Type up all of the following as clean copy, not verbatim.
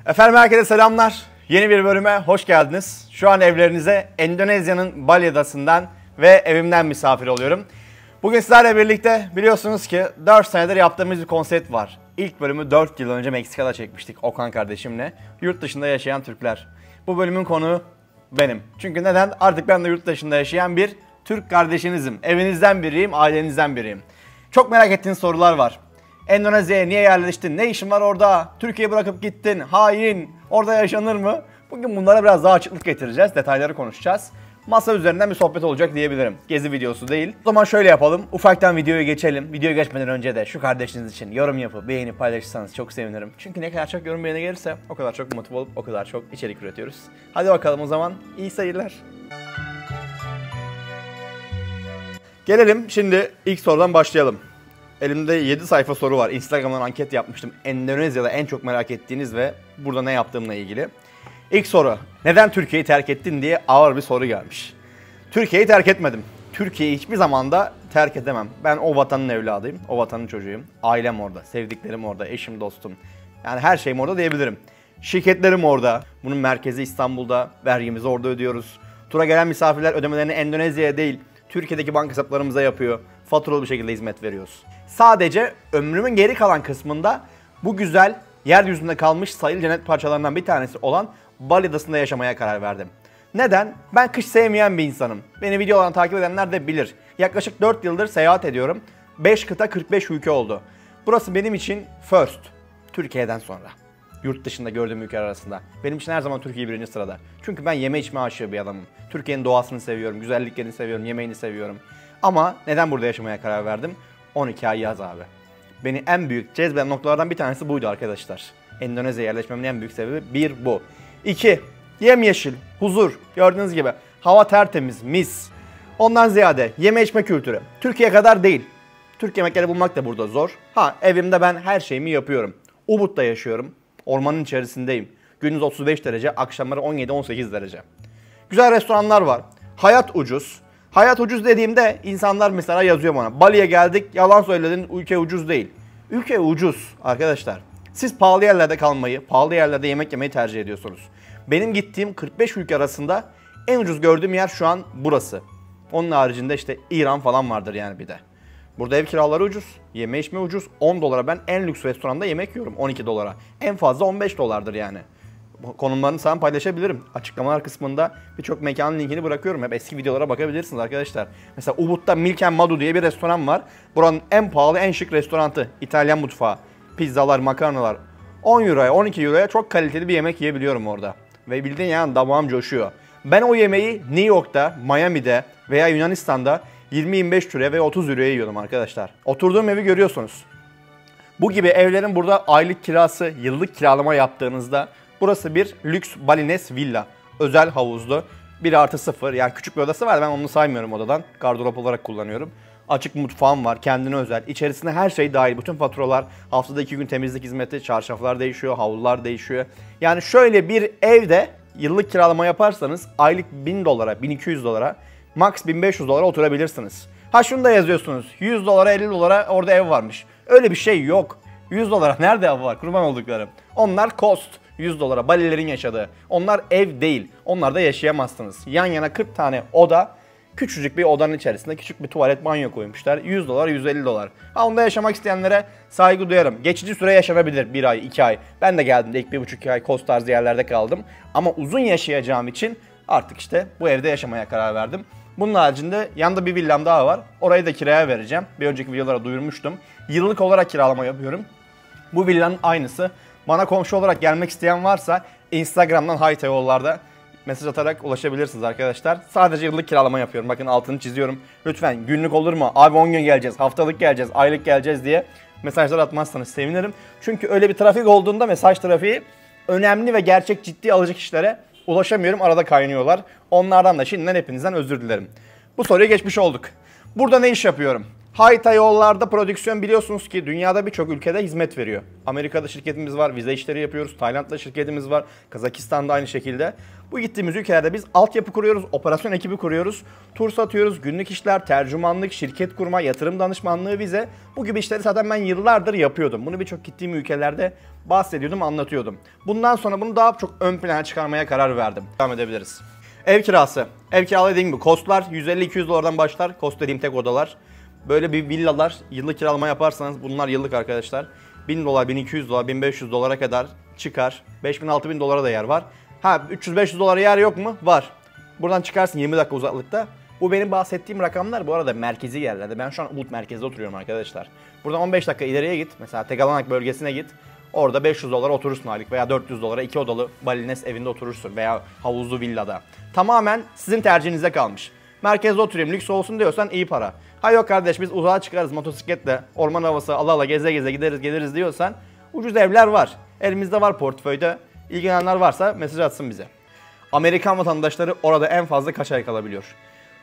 Efendim herkese selamlar. Yeni bir bölüme hoş geldiniz. Şu an evlerinize Endonezya'nın Bali Adası'ndan ve evimden misafir oluyorum. Bugün sizlerle birlikte biliyorsunuz ki 4 senedir yaptığımız bir konsept var. İlk bölümü 4 yıl önce Meksika'da çekmiştik Okan kardeşimle. Yurt dışında yaşayan Türkler. Bu bölümün konuğu benim. Çünkü neden? Artık ben de yurt dışında yaşayan bir Türk kardeşinizim. Evinizden biriyim, ailenizden biriyim. Çok merak ettiğiniz sorular var. Endonezya'ya niye yerleştin? Ne işin var orada? Türkiye'yi bırakıp gittin. Hain. Orada yaşanır mı? Bugün bunlara biraz daha açıklık getireceğiz. Detayları konuşacağız. Masa üzerinden bir sohbet olacak diyebilirim. Gezi videosu değil. O zaman şöyle yapalım. Ufaktan videoya geçelim. Videoya geçmeden önce de şu kardeşiniz için yorum yapıp beğenip paylaşırsanız çok sevinirim. Çünkü ne kadar çok yorum beğeni gelirse o kadar çok motive olup o kadar çok içerik üretiyoruz. Hadi bakalım o zaman. İyi seyirler. Gelelim şimdi ilk sorudan başlayalım. Elimde 7 sayfa soru var. Instagram'dan anket yapmıştım. Endonezya'da en çok merak ettiğiniz ve burada ne yaptığımla ilgili. İlk soru. Neden Türkiye'yi terk ettin diye ağır bir soru gelmiş. Türkiye'yi terk etmedim. Türkiye'yi hiçbir zaman da terk edemem. Ben o vatanın evladıyım. O vatanın çocuğuyum. Ailem orada. Sevdiklerim orada. Eşim, dostum. Yani her şeyim orada diyebilirim. Şirketlerim orada. Bunun merkezi İstanbul'da. Vergimizi orada ödüyoruz. Tura gelen misafirler ödemelerini Endonezya'ya değil, Türkiye'deki banka hesaplarımıza yapıyor. Faturalı bir şekilde hizmet veriyoruz. Sadece ömrümün geri kalan kısmında bu güzel, yeryüzünde kalmış sayılı cennet parçalarından bir tanesi olan Bali Adası'nda yaşamaya karar verdim. Neden? Ben kış sevmeyen bir insanım. Beni videolarını takip edenler de bilir. Yaklaşık 4 yıldır seyahat ediyorum. 5 kıta 45 ülke oldu. Burası benim için first. Türkiye'den sonra. Yurt dışında gördüğüm ülkeler arasında. Benim için her zaman Türkiye birinci sırada. Çünkü ben yeme içme aşığı bir adamım. Türkiye'nin doğasını seviyorum, güzelliklerini seviyorum, yemeğini seviyorum. Ama neden burada yaşamaya karar verdim? 12 ay yaz abi. Beni en büyük cezbeden noktalardan bir tanesi buydu arkadaşlar. Endonezya'ya yerleşmemin en büyük sebebi bir bu. 2. Yemyeşil, huzur. Gördüğünüz gibi hava tertemiz, mis. Ondan ziyade yeme içme kültürü. Türkiye kadar değil. Türk yemekleri bulmak da burada zor. Evimde ben her şeyimi yapıyorum. Ubud'da yaşıyorum. Ormanın içerisindeyim. Gündüz 35 derece, akşamları 17-18 derece. Güzel restoranlar var. Hayat ucuz. Hayat ucuz dediğimde insanlar mesela yazıyor bana. Bali'ye geldik, yalan söyledin, ülke ucuz değil. Ülke ucuz arkadaşlar. Siz pahalı yerlerde kalmayı, pahalı yerlerde yemek yemeyi tercih ediyorsunuz. Benim gittiğim 45 ülke arasında en ucuz gördüğüm yer şu an burası. Onun haricinde işte İran falan vardır yani bir de. Burada ev kiraları ucuz, yeme içme ucuz. 10 dolara ben en lüks restoranda yemek yiyorum 12 dolara. En fazla 15 dolardır yani. Konumlarını sana paylaşabilirim. Açıklamalar kısmında birçok mekanın linkini bırakıyorum. Hep eski videolara bakabilirsiniz arkadaşlar. Mesela Ubud'da Milk and Madu diye bir restoran var. Buranın en pahalı, en şık restoranı. İtalyan mutfağı. Pizzalar, makarnalar. 10 euroya, 12 euroya çok kaliteli bir yemek yiyebiliyorum orada. Ve bildiğin yani damağım coşuyor. Ben o yemeği New York'ta, Miami'de veya Yunanistan'da 20-25 euroya ve 30 euroya yiyordum arkadaşlar. Oturduğum evi görüyorsunuz. Bu gibi evlerin burada aylık kirası, yıllık kiralama yaptığınızda burası bir lüks Balines villa. Özel havuzlu. 1+0 yani küçük bir odası var, ben onu saymıyorum odadan. Gardırop olarak kullanıyorum. Açık mutfağım var, kendine özel. İçerisinde her şey dahil. Bütün faturalar, haftada 2 gün temizlik hizmeti, çarşaflar değişiyor, havlular değişiyor. Yani şöyle bir evde yıllık kiralama yaparsanız aylık 1000 dolara, 1200 dolara, max 1500 dolara oturabilirsiniz. Şunu da yazıyorsunuz. 100 dolara, 50 dolara orada ev varmış. Öyle bir şey yok. 100 dolara nerede ev var? Kurban olduklarım. Onlar cost. 100 dolara Balilerin yaşadığı. Onlar ev değil. Onlarda yaşayamazsınız. Yan yana 40 tane oda, küçücük bir odanın içerisinde küçük bir tuvalet, banyo koymuşlar. 100 dolar, 150 dolar. Onda yaşamak isteyenlere saygı duyarım. Geçici süre yaşanabilir. 1 ay, 2 ay. Ben de geldiğimde ilk 1,5 ay Kos tarzı yerlerde kaldım. Ama uzun yaşayacağım için artık işte bu evde yaşamaya karar verdim. Bunun haricinde yanında bir villam daha var. Orayı da kiraya vereceğim. Bir önceki videolara duyurmuştum. Yıllık olarak kiralama yapıyorum. Bu villanın aynısı. Bana komşu olarak gelmek isteyen varsa Instagram'dan hayta yollarda mesaj atarak ulaşabilirsiniz arkadaşlar. Sadece yıllık kiralama yapıyorum. Bakın altını çiziyorum. Lütfen günlük olur mu? Abi 10 gün geleceğiz, haftalık geleceğiz, aylık geleceğiz diye mesajlar atmazsanız sevinirim. Çünkü öyle bir trafik olduğunda mesaj trafiği önemli ve gerçek ciddi alacak kişilere ulaşamıyorum. Arada kaynıyorlar. Onlardan da şimdiden hepinizden özür dilerim. Bu soruya geçmiş olduk. Burada ne iş yapıyorum? Hayta yollarda prodüksiyon biliyorsunuz ki dünyada birçok ülkede hizmet veriyor. Amerika'da şirketimiz var, vize işleri yapıyoruz. Tayland'da şirketimiz var, Kazakistan'da aynı şekilde. Bu gittiğimiz ülkelerde biz altyapı kuruyoruz, operasyon ekibi kuruyoruz, tur satıyoruz, günlük işler, tercümanlık, şirket kurma, yatırım danışmanlığı, vize. Bu gibi işleri zaten ben yıllardır yapıyordum. Bunu birçok gittiğim ülkelerde bahsediyordum, anlatıyordum. Bundan sonra bunu daha çok ön plana çıkarmaya karar verdim. Devam edebiliriz. Ev kirası. Ev kiralı dediğim gibi kostlar 150-200 dolardan başlar. Kost dediğim tek odalar. Böyle bir villalar yıllık kiralama yaparsanız, bunlar yıllık arkadaşlar, 1000 dolar, 1200 dolar, 1500 dolara kadar çıkar. 5000-6000 dolara da yer var. Ha, 300-500 dolara yer yok mu? Var. Buradan çıkarsın 20 dakika uzaklıkta. Bu benim bahsettiğim rakamlar bu arada merkezi yerlerde. Ben şu an Ubud merkezde oturuyorum arkadaşlar. Buradan 15 dakika ileriye git. Mesela Tegalanak bölgesine git. Orada 500 dolara oturursun aylık veya 400 dolara 2 odalı Balinese evinde oturursun veya havuzlu villada. Tamamen sizin tercihinize kalmış. Merkezde oturayım, lüks olsun diyorsan iyi para. Ha yok kardeş, biz uzağa çıkarız motosikletle, orman havası ala ala geze geze gideriz geliriz diyorsan ucuz evler var. Elimizde var portföyde. İlgilenenler varsa mesaj atsın bize. Amerikan vatandaşları orada en fazla kaç ay kalabiliyor?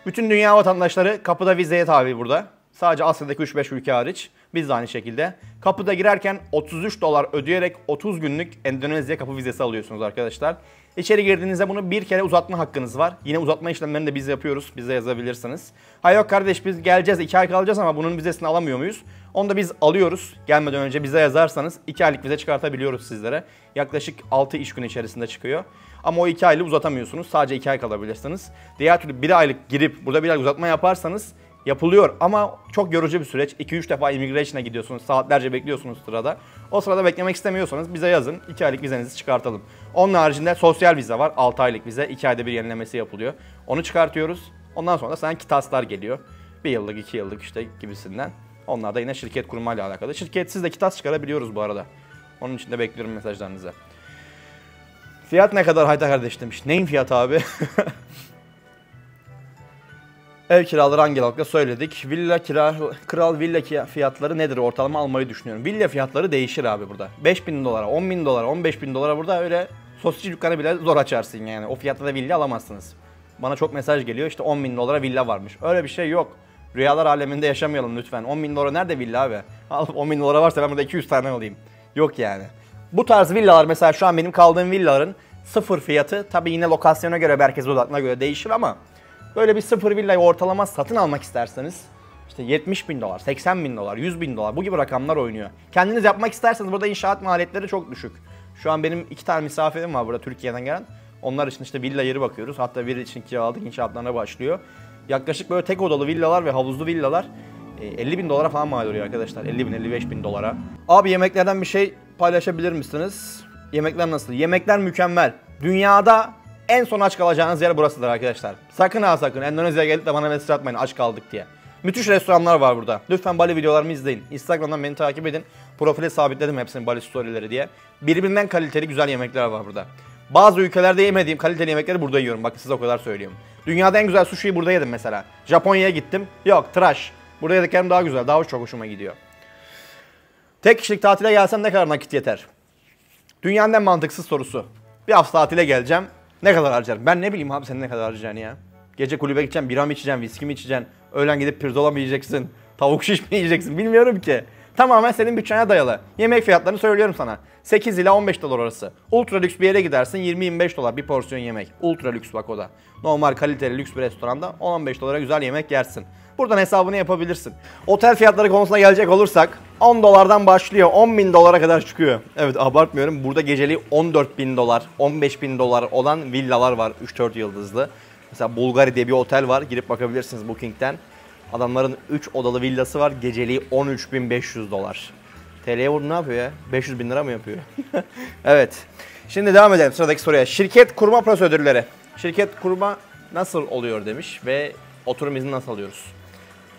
Bütün dünya vatandaşları kapıda vizeye tabi burada. Sadece Asya'daki 3-5 ülke hariç. Biz de aynı şekilde. Kapıda girerken 33 dolar ödeyerek 30 günlük Endonezya kapı vizesi alıyorsunuz arkadaşlar. İçeri girdiğinizde bunu bir kere uzatma hakkınız var. Yine uzatma işlemlerini de biz yapıyoruz. Bize yazabilirsiniz. Ha yok kardeş, biz geleceğiz 2 ay kalacağız ama bunun vizesini alamıyor muyuz? Onu da biz alıyoruz. Gelmeden önce bize yazarsanız 2 aylık vize çıkartabiliyoruz sizlere. Yaklaşık 6 iş günü içerisinde çıkıyor. Ama o 2 aylık uzatamıyorsunuz. Sadece 2 ay kalabilirsiniz. Diğer türlü 1 aylık girip burada 1 ay uzatma yaparsanız yapılıyor ama çok yorucu bir süreç. 2-3 defa immigration'a gidiyorsunuz. Saatlerce bekliyorsunuz sırada. O sırada beklemek istemiyorsanız bize yazın. 2 aylık vizenizi çıkartalım. Onun haricinde sosyal vize var. 6 aylık vize. 2 ayda bir yenilemesi yapılıyor. Onu çıkartıyoruz. Ondan sonra da sana kitaslar geliyor. 1 yıllık, 2 yıllık işte gibisinden. Onlar da yine şirket kurmayla alakalı. Şirketsiz de kitas çıkarabiliyoruz bu arada. Onun için de bekliyorum mesajlarınızı. Fiyat ne kadar Hayta kardeş demiş. Neyin fiyatı abi? Ev kiraları hangi halkla söyledik. Kral villa fiyatları nedir? Ortalama almayı düşünüyorum. Villa fiyatları değişir abi burada. 5000 dolara, 10.000 dolara, 15.000 dolara burada öyle sosisçi dükkanı bile zor açarsın yani. O fiyatta da villa alamazsınız. Bana çok mesaj geliyor işte 10.000 dolara villa varmış. Öyle bir şey yok. Rüyalar aleminde yaşamayalım lütfen. 10.000 dolara nerede villa abi? Alıp 10.000 dolara varsa ben burada 200 tane alayım. Yok yani. Bu tarz villalar mesela şu an benim kaldığım villaların sıfır fiyatı tabii yine lokasyona göre, merkez odaklarına göre değişir ama böyle bir sıfır villayı ortalama satın almak isterseniz işte 70.000 dolar, 80.000 dolar, 100.000 dolar bu gibi rakamlar oynuyor. Kendiniz yapmak isterseniz burada inşaat maliyetleri çok düşük. Şu an benim 2 tane misafirim var burada Türkiye'den gelen. Onlar için işte villa yeri bakıyoruz. Hatta biri için kiraladık, inşaatlarına başlıyor. Yaklaşık böyle tek odalı villalar ve havuzlu villalar 50.000 dolara falan mal oluyor arkadaşlar. 50.000-55.000 dolara. Abi yemeklerden bir şey paylaşabilir misiniz? Yemekler nasıl? Yemekler mükemmel. Dünyada en son aç kalacağınız yer burasıdır arkadaşlar. Sakın ha sakın Endonezya'ya gelip de bana mesaj atmayın aç kaldık diye. Müthiş restoranlar var burada. Lütfen Bali videolarımı izleyin. Instagram'dan beni takip edin. Profile sabitledim hepsini, Bali storyleri diye. Birbirinden kaliteli güzel yemekler var burada. Bazı ülkelerde yemediğim kaliteli yemekleri burada yiyorum. Bakın size o kadar söylüyorum. Dünyada en güzel sushi'yi burada yedim mesela. Japonya'ya gittim. Yok tıraş. Burada yediklerim daha güzel. Daha çok hoşuma gidiyor. Tek kişilik tatile gelsem ne kadar nakit yeter? Dünyanın en mantıksız sorusu. Bir hafta tatile geleceğim. Ne kadar harcarım? Ben ne bileyim abi senin ne kadar harcayacaksın ya? Gece kulübe gideceksin, bira mı içeceksin, viski mi içeceksin? Öğlen gidip pirzola mı yiyeceksin? Tavuk şiş mi yiyeceksin? Bilmiyorum ki. Tamamen senin bütçene dayalı. Yemek fiyatlarını söylüyorum sana. 8 ila 15 dolar arası. Ultra lüks bir yere gidersin 20-25 dolar bir porsiyon yemek. Ultra lüks bak o da. Normal kaliteli lüks bir restoranda 10-15 dolara güzel yemek yersin. Buradan hesabını yapabilirsin. Otel fiyatları konusuna gelecek olursak 10 dolardan başlıyor 10.000 dolara kadar çıkıyor. Evet abartmıyorum. Burada geceliği 14.000 dolar, 15.000 dolar olan villalar var 3-4 yıldızlı. Mesela Bulgari diye bir otel var. Girip bakabilirsiniz Booking'ten. Adamların 3 odalı villası var. Geceliği 13.500 dolar. TL'ye vurdu ne yapıyor ya? 500 bin lira mı yapıyor? Evet. Şimdi devam edelim sıradaki soruya. Şirket kurma prosedürleri. Şirket kurma nasıl oluyor demiş ve oturum izni nasıl alıyoruz?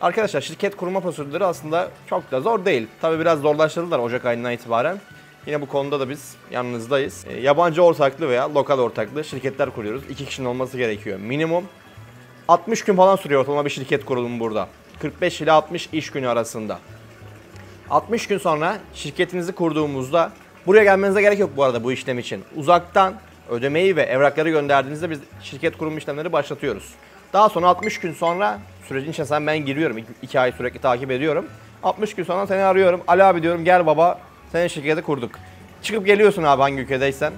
Arkadaşlar şirket kurma prosedürleri aslında çok da zor değil. Tabi biraz zorlaştırdılar Ocak ayından itibaren. Yine bu konuda da biz yanınızdayız. Yabancı ortaklı veya lokal ortaklı şirketler kuruyoruz. 2 kişinin olması gerekiyor. Minimum 60 gün falan sürüyor ortalama bir şirket kurulumu burada. 45 ile 60 iş günü arasında. 60 gün sonra şirketinizi kurduğumuzda buraya gelmenize gerek yok bu arada bu işlem için. Uzaktan ödemeyi ve evrakları gönderdiğinizde biz şirket kurum işlemleri başlatıyoruz. Daha sonra 60 gün sonra sürecin içerisinde ben giriyorum. 2 ay sürekli takip ediyorum. 60 gün sonra seni arıyorum. Ali abi diyorum gel baba senin şirketi kurduk. Çıkıp geliyorsun abi hangi ülkedeysen.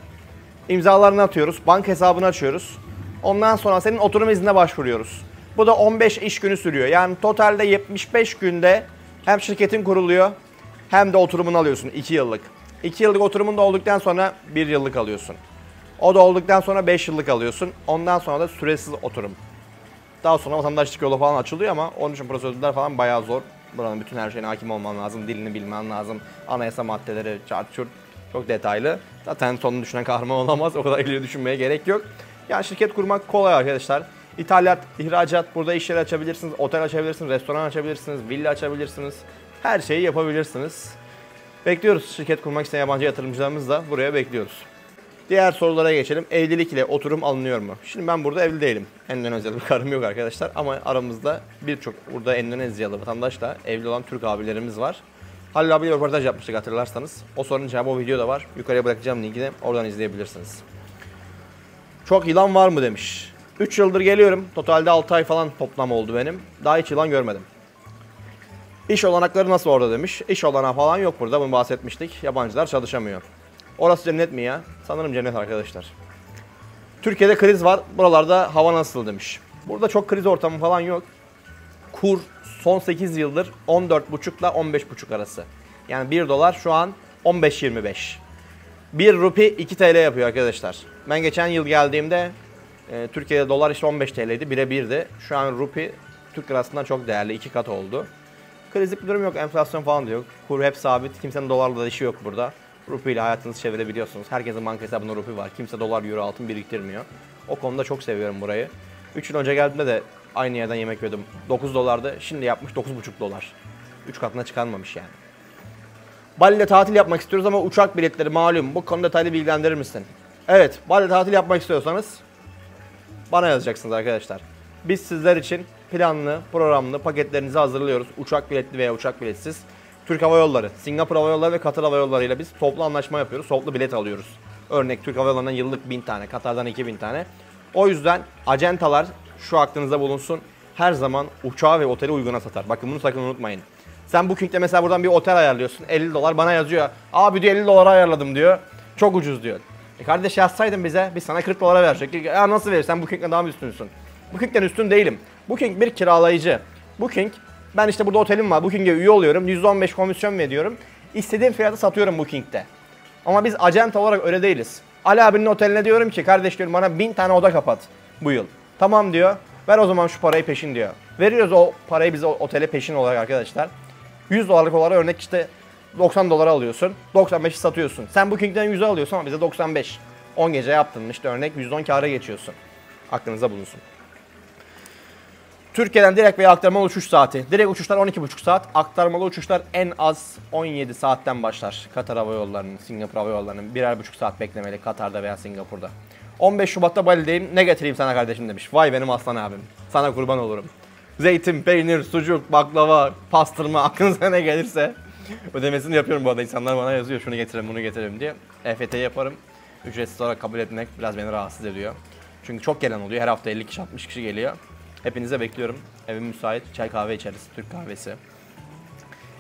İmzalarını atıyoruz. Banka hesabını açıyoruz. Ondan sonra senin oturum iznine başvuruyoruz. Bu da 15 iş günü sürüyor. Yani totalde 75 günde hem şirketin kuruluyor hem de oturumunu alıyorsun 2 yıllık. 2 yıllık oturumun da olduktan sonra 1 yıllık alıyorsun. O da olduktan sonra 5 yıllık alıyorsun. Ondan sonra da süresiz oturum. Daha sonra vatandaşlık yolu falan açılıyor ama onun için prosedürler falan bayağı zor. Buranın bütün her şeyine hakim olman lazım, dilini bilmen lazım. Anayasa maddeleri, çart çurt çok detaylı. Zaten sonunu düşünen kahraman olamaz. O kadar ileri düşünmeye gerek yok. Yani şirket kurmak kolay arkadaşlar. İthalat, ihracat, burada iş yeri açabilirsiniz, otel açabilirsiniz, restoran açabilirsiniz, villa açabilirsiniz. Her şeyi yapabilirsiniz. Bekliyoruz. Şirket kurmak isteyen yabancı yatırımcılarımız da buraya bekliyoruz. Diğer sorulara geçelim. Evlilik ile oturum alınıyor mu? Şimdi ben burada evli değilim. Endonezyalı bir karım yok arkadaşlar. Ama aramızda birçok burada Endonezyalı vatandaşla evli olan Türk abilerimiz var. Halil abiyle röportaj yapmıştık hatırlarsanız. O sorunun cevabı o videoda var. Yukarıya bırakacağım linkini. Oradan izleyebilirsiniz. Çok yılan var mı demiş. 3 yıldır geliyorum. Totalde 6 ay falan toplam oldu benim. Daha hiç yılan görmedim. İş olanakları nasıl orada demiş. İş olanağı falan yok burada. Bunu bahsetmiştik. Yabancılar çalışamıyor. Orası cennet mi ya? Sanırım cennet arkadaşlar. Türkiye'de kriz var. Buralarda hava nasıl demiş. Burada çok kriz ortamı falan yok. Kur son 8 yıldır 14,5 ile 15,5 arası. Yani 1 dolar şu an 15.25. 1 rupi 2 TL yapıyor arkadaşlar. Ben geçen yıl geldiğimde Türkiye'de dolar işte 15 TL'ydi. 1'e 1'di. Şu an rupi Türk lirasından çok değerli. 2 kat oldu. Krizlik bir durum yok. Enflasyon falan da yok. Kur hep sabit. Kimsenin dolarla da işi yok burada. Rupi ile hayatınızı çevirebiliyorsunuz. Herkesin banka hesabında rupi var. Kimse dolar, euro, altın biriktirmiyor. O konuda çok seviyorum burayı. 3 yıl önce geldiğimde de aynı yerden yemek yedim. 9 dolardı. Şimdi yapmış 9,5 dolar. 3 katına çıkarmamış yani. Bali'de tatil yapmak istiyoruz ama uçak biletleri malum. Bu konuda detaylı bilgilendirir misin? Evet, Bali'de tatil yapmak istiyorsanız bana yazacaksınız arkadaşlar. Biz sizler için planlı, programlı paketlerinizi hazırlıyoruz. Uçak biletli veya uçak biletsiz. Türk Hava Yolları, Singapur Hava Yolları ve Katar Hava Yolları ile biz toplu anlaşma yapıyoruz. Toplu bilet alıyoruz. Örnek Türk Hava Yolları'ndan yıllık 1000 tane, Katar'dan 2000 tane. O yüzden acentalar şu aklınızda bulunsun. Her zaman uçağı ve oteli uyguna satar. Bakın bunu sakın unutmayın. Sen Booking'de mesela buradan bir otel ayarlıyorsun. 50 dolar bana yazıyor. Abi diyor 50 dolara ayarladım diyor. Çok ucuz diyor. Kardeş yazsaydın bize biz sana 40 dolara verecektik. Ya nasıl verirsen Booking'den daha mı üstünsün? Booking'den üstün değilim. Booking bir kiralayıcı. Booking ben işte burada otelim var. Booking'e üye oluyorum. %15 komisyon veriyorum. İstediğim fiyatı satıyorum Booking'de. Ama biz acenta olarak öyle değiliz. Ali abinin oteline diyorum ki kardeş diyorum bana 1000 tane oda kapat bu yıl. Tamam diyor. Ver o zaman şu parayı peşin diyor. Veriyoruz o parayı bize otele peşin olarak arkadaşlar. 100 dolarlık olarak örnek işte 90 dolara alıyorsun. 95'i satıyorsun. Sen Booking'den 100'e alıyorsun ama bize 95. 10 gece yaptın işte örnek %10 kâra geçiyorsun. Aklınıza bulunsun. Türkiye'den direkt veya aktarmalı uçuş saati. Direkt uçuşlar 12,5 saat. Aktarmalı uçuşlar en az 17 saatten başlar. Katar Hava Yolları'nın, Singapur Hava Yolları'nın 1,5 saat beklemeli Katar'da veya Singapur'da. 15 Şubat'ta Bali'deyim. Ne getireyim sana kardeşim demiş. Vay benim aslan abim. Sana kurban olurum. Zeytin, peynir, sucuk, baklava, pastırma aklınıza ne gelirse ödemesini yapıyorum bu arada. İnsanlar bana yazıyor şunu getirelim bunu getirelim diye. EFT'yi yaparım. Ücretsiz olarak kabul etmek biraz beni rahatsız ediyor. Çünkü çok gelen oluyor. Her hafta 50 kişi 60 kişi geliyor. Hepinize bekliyorum. Evim müsait. Çay kahve içeriz. Türk kahvesi.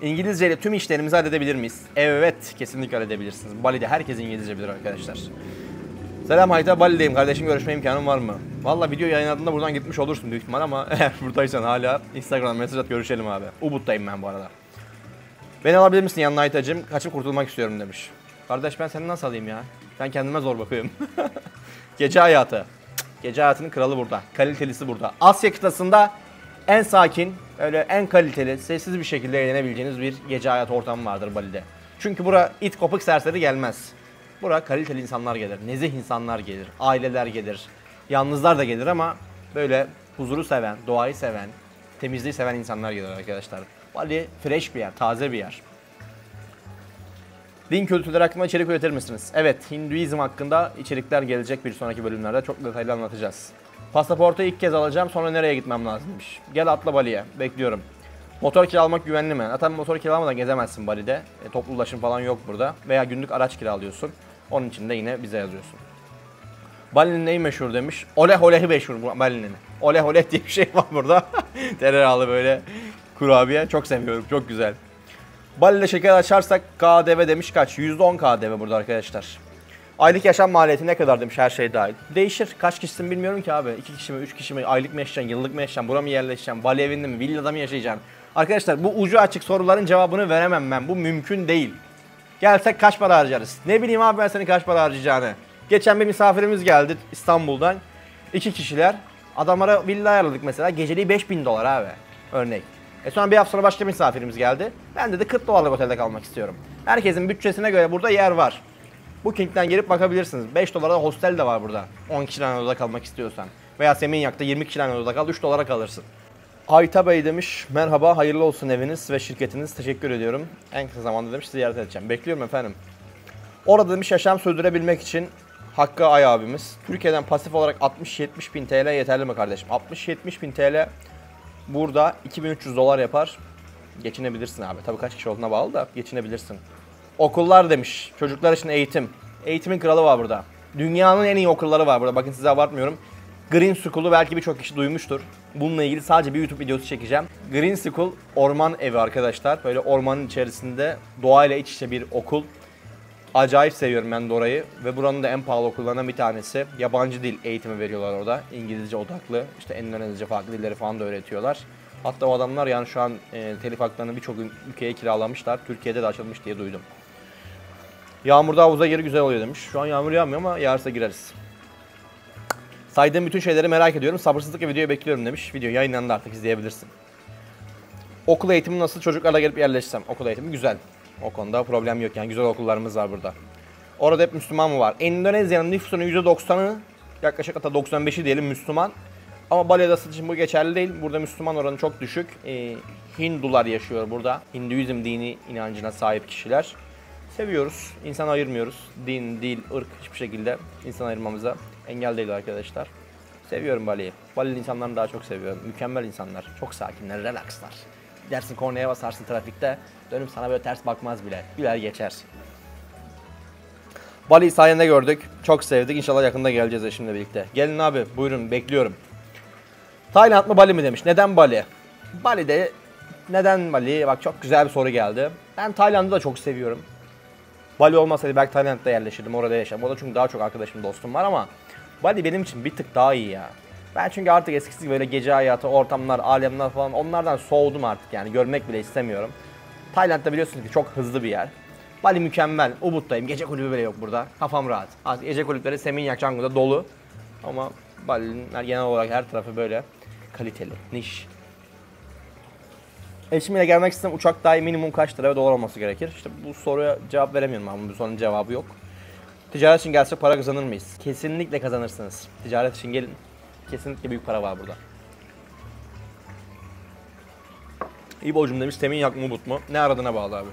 İngilizce ile tüm işlerimizi halledebilir miyiz? Evet. Kesinlikle halledebilirsiniz. Bali'de herkes İngilizce bilir arkadaşlar. Selam Hayta. Bali'deyim. Kardeşim görüşme imkanın var mı? Valla video yayınladığında buradan gitmiş olursun büyük ihtimal ama eğer buradaysan hala Instagram'dan mesaj at görüşelim abi. Ubud'dayım ben bu arada. Beni alabilir misin yanına Hayta'cığım? Kaçıp kurtulmak istiyorum demiş. Kardeş ben seni nasıl alayım ya? Ben kendime zor bakıyorum. Gece hayatı. Gece hayatının kralı burada. Kalitelisi burada. Asya kıtasında en sakin, öyle en kaliteli, sessiz bir şekilde eğlenebileceğiniz bir gece hayatı ortamı vardır Bali'de. Çünkü bura it kopuk serseri gelmez. Bura kaliteli insanlar gelir, nezih insanlar gelir, aileler gelir, yalnızlar da gelir ama böyle huzuru seven, doğayı seven, temizliği seven insanlar gelir arkadaşlar. Bali fresh bir yer, taze bir yer. Din kültürleri hakkında içerik üretir misiniz? Evet, Hinduizm hakkında içerikler gelecek bir sonraki bölümlerde çok detaylı anlatacağız. Pasaportu ilk kez alacağım, sonra nereye gitmem lazımmış? Gel atla Bali'ye, bekliyorum. Motor kiralamak güvenli mi? Zaten motor kiralamadan gezemezsin Bali'de. Toplu ulaşım falan yok burada. Veya günlük araç kiralıyorsun. Onun için de yine bize yazıyorsun. Bali'nin neyi meşhur demiş. Oleh oleh'i meşhur Bali'nin. Oleh oleh diye bir şey var burada. Tereyağlı böyle kurabiye. Çok seviyorum. Çok güzel. Bali'de şeker açarsak KDV demiş kaç? %10 KDV burada arkadaşlar. Aylık yaşam maliyeti ne kadar demiş her şey dahil. Değişir. Kaç kişisin bilmiyorum ki abi. 2 kişi mi, 3 kişi mi, aylık mı yaşayacaksın, yıllık mı yaşayacaksın, bura mı yerleşeceksin, Bali evinde mi, villada mı yaşayacaksın? Arkadaşlar bu ucu açık soruların cevabını veremem ben. Bu mümkün değil. Gelsek kaç para harcarız? Ne bileyim abi ben senin kaç para harcayacağını. Geçen bir misafirimiz geldi İstanbul'dan. 2 kişiler. Adamlara villa ayarladık mesela. Geceliği 5.000 dolar abi. Örnek. Sonra bir hafta sonra başka bir misafirimiz geldi. Ben dedi 40 dolarlık otelde kalmak istiyorum. Herkesin bütçesine göre burada yer var. Booking'den gelip bakabilirsiniz. 5 dolara hostel de var burada. 10 kişiyle odada kalmak istiyorsan. Veya Seminyak'ta 20 kişiyle odada kal, 3 dolara kalırsın. Ayta Bey demiş, merhaba, hayırlı olsun eviniz ve şirketiniz. Teşekkür ediyorum. En kısa zamanda demiş, ziyaret edeceğim. Bekliyorum efendim. Orada demiş, yaşam sürdürebilmek için Hakkı Ay abimiz. Türkiye'den pasif olarak 60-70 bin TL yeterli mi kardeşim? 60-70 bin TL burada 2300 dolar yapar. Geçinebilirsin abi. Tabii kaç kişi olduğuna bağlı da geçinebilirsin. Okullar demiş. Çocuklar için eğitim. Eğitimin kralı var burada. Dünyanın en iyi okulları var burada. Bakın size abartmıyorum. Green School'u belki birçok kişi duymuştur. Bununla ilgili sadece bir YouTube videosu çekeceğim. Green School orman evi arkadaşlar. Böyle ormanın içerisinde doğayla iç içe bir okul. Acayip seviyorum ben de orayı. Ve buranın da en pahalı okullarından bir tanesi. Yabancı dil eğitimi veriyorlar orada. İngilizce odaklı. İşte Endonezce farklı dilleri falan da öğretiyorlar. Hatta o adamlar yani şu an telif haklarını birçok ülkeye kiralamışlar. Türkiye'de de açılmış diye duydum. Yağmurda havuza giri güzel oluyor demiş. Şu an yağmur yağmıyor ama yağarsa gireriz. Saydığım bütün şeyleri merak ediyorum. Sabırsızlıkla videoyu bekliyorum demiş. Video yayınlandı, artık izleyebilirsin. Okul eğitimi nasıl? Çocuklarla gelip yerleşsem. Okul eğitimi güzel. O konuda problem yok yani, güzel okullarımız var burada. Orada hep Müslüman mı var? Endonezya'nın nüfusunun %90'ı, yaklaşık hatta 95'i diyelim Müslüman. Ama Bali Adası için bu geçerli değil. Burada Müslüman oranı çok düşük. Hindular yaşıyor burada. Hinduizm dini inancına sahip kişiler. Seviyoruz. İnsan ayırmıyoruz. Din, dil, ırk hiçbir şekilde insan ayırmamıza engel değil arkadaşlar. Seviyorum Bali'yi. Bali'li insanlarını daha çok seviyorum. Mükemmel insanlar. Çok sakinler, relaxlar. Gidersin kornaya basarsın trafikte. Dönüp sana böyle ters bakmaz bile. Güler geçer. Bali'yi sayende gördük. Çok sevdik. İnşallah yakında geleceğiz eşimle birlikte. Gelin abi, buyurun, bekliyorum. Tayland mı Bali mi demiş. Neden Bali? Bali'de neden Bali? Bak çok güzel bir soru geldi. Ben Tayland'ı da çok seviyorum. Bali olmasaydı belki Tayland'da yerleşirdim, orada yaşarım. Orada çünkü daha çok arkadaşım, dostum var ama Bali benim için bir tık daha iyi ya. Ben çünkü artık eskisi gibi böyle gece hayatı, ortamlar, alemler falan, onlardan soğudum artık yani. Görmek bile istemiyorum. Tayland'da biliyorsunuz ki çok hızlı bir yer. Bali mükemmel. Ubud'dayım. Gece kulübü bile yok burada. Kafam rahat. Artık gece kulüpleri Seminyak, Canggu'da dolu. Ama Bali'nin genel olarak her tarafı böyle kaliteli, niş. Eşimle gelmek istesem uçak dahi minimum kaç lira ve dolar olması gerekir? İşte bu soruya cevap veremiyorum ama bu sorunun cevabı yok. Ticaret için gelsek para kazanır mıyız? Kesinlikle kazanırsınız. Ticaret için gelin. Kesinlikle büyük para var burada. İbo'cum demiş, Seminyak mı Ubud mu? Ne aradığına bağlı abi.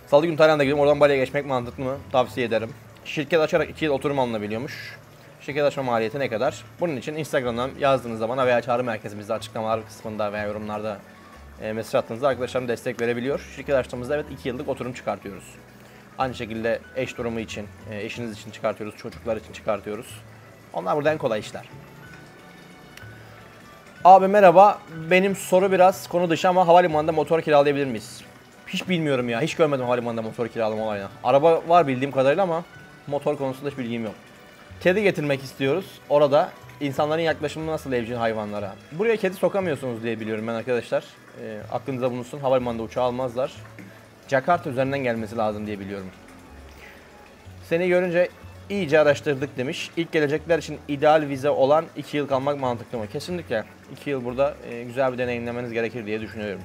Salı günü Tayland'a gidip oradan Bali'ye geçmek mantıklı mı? Tavsiye ederim. Şirket açarak 2 yıl oturum alınabiliyormuş. Şirket açma maliyeti ne kadar? Bunun için Instagram'dan yazdığınızda bana veya çağrı merkezimizde açıklamalar kısmında veya yorumlarda mesaj attığınızda arkadaşlarım destek verebiliyor. Şirket açtığımızda evet 2 yıllık oturum çıkartıyoruz. Aynı şekilde eş durumu için, eşiniz için çıkartıyoruz, çocuklar için çıkartıyoruz. Onlar burada en kolay işler. Abi merhaba, benim soru biraz konu dışı ama havalimanında motor kiralayabilir miyiz? Hiç bilmiyorum ya, hiç görmedim havalimanında motor kiralama olayını. Araba var bildiğim kadarıyla ama motor konusunda hiç bilgim yok. Kedi getirmek istiyoruz. Orada insanların yaklaşımı nasıl evcil hayvanlara? Buraya kedi sokamıyorsunuz diye biliyorum ben arkadaşlar. Aklınıza bulunsun, havalimanında uçağı almazlar. Jakarta üzerinden gelmesi lazım diye biliyorum. Seni görünce iyice araştırdık demiş. İlk gelecekler için ideal vize olan 2 yıl kalmak mantıklı mı? Kesinlikle. 2 yıl burada güzel bir deneyimlemeniz gerekir diye düşünüyorum.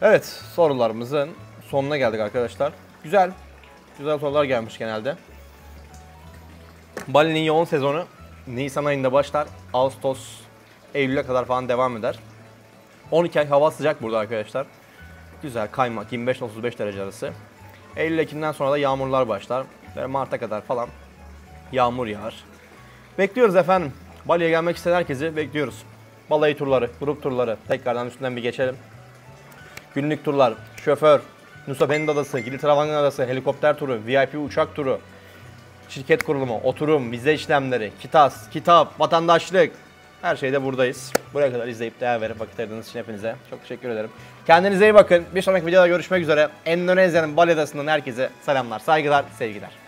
Evet, sorularımızın sonuna geldik arkadaşlar. Güzel sorular gelmiş genelde. Bali'nin yoğun sezonu Nisan ayında başlar. Ağustos, Eylül'e kadar falan devam eder. 12 ay hava sıcak burada arkadaşlar. Güzel, kaymak, 25-35 derece arası. Eylül-Ekim'den sonra da yağmurlar başlar. Ve Mart'a kadar falan yağmur yağar. Bekliyoruz efendim. Bali'ye gelmek isteyen herkesi bekliyoruz. Balayı turları, grup turları. Tekrardan üstünden bir geçelim. Günlük turlar, şoför, Nusa Penida Adası, Gili Travangan Adası, helikopter turu, VIP uçak turu. şirket kurulumu, oturum, vize işlemleri, kitap, vatandaşlık. Her şeyde buradayız. Buraya kadar izleyip değer verip vakit ayırdığınız için hepinize çok teşekkür ederim. Kendinize iyi bakın. Bir sonraki videoda görüşmek üzere. Endonezya'nın Bali Adası'ndan herkese selamlar, saygılar, sevgiler.